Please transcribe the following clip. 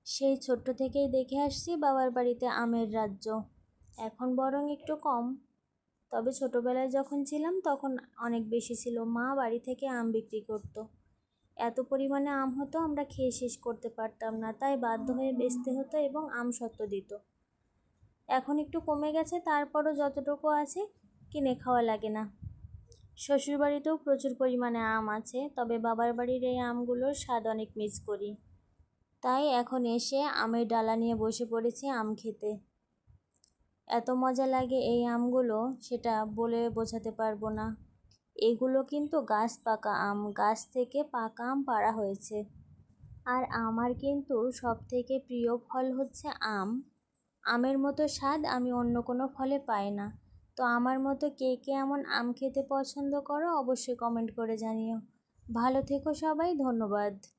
সেই ছোট্ট থেকেই দেখে আসছি বাবার বাড়িতে আমের রাজ্য। এখন বরং একটু কম, তবে ছোটবেলায় যখন ছিলাম তখন অনেক বেশি ছিল। মা বাড়ি থেকে আম বিক্রি করতো, এত পরিমাণে আম হতো আমরা খেয়ে শেষ করতে পারতাম না, তাই বাধ্য হয়ে বেচতে হতো এবং আম সত্ত্ব দিত। এখন একটু কমে গেছে, তারপরও যতটুকু আছে কিনে খাওয়া লাগে না। শ্বশুরবাড়িতেও প্রচুর পরিমাণে আম আছে, তবে বাবার বাড়ির এই আমগুলোর স্বাদ অনেক মিস করি। তাই এখন এসে আমের ডালা নিয়ে বসে পড়েছি আম খেতে। এত মজা লাগে এই আমগুলো, সেটা বলে বোঝাতে পারবো না। এগুলো কিন্তু গাছ পাকা আম, গাছ থেকে পাকা আম পাড়া হয়েছে। আর আমার কিন্তু সব থেকে প্রিয় ফল হচ্ছে আম। আমের মতো স্বাদ আমি অন্য কোনো ফলে পাই না। তো আমার মতো কে কে এমন আম খেতে পছন্দ করো অবশ্যই কমেন্ট করে জানিও। ভালো থেকো সবাই, ধন্যবাদ।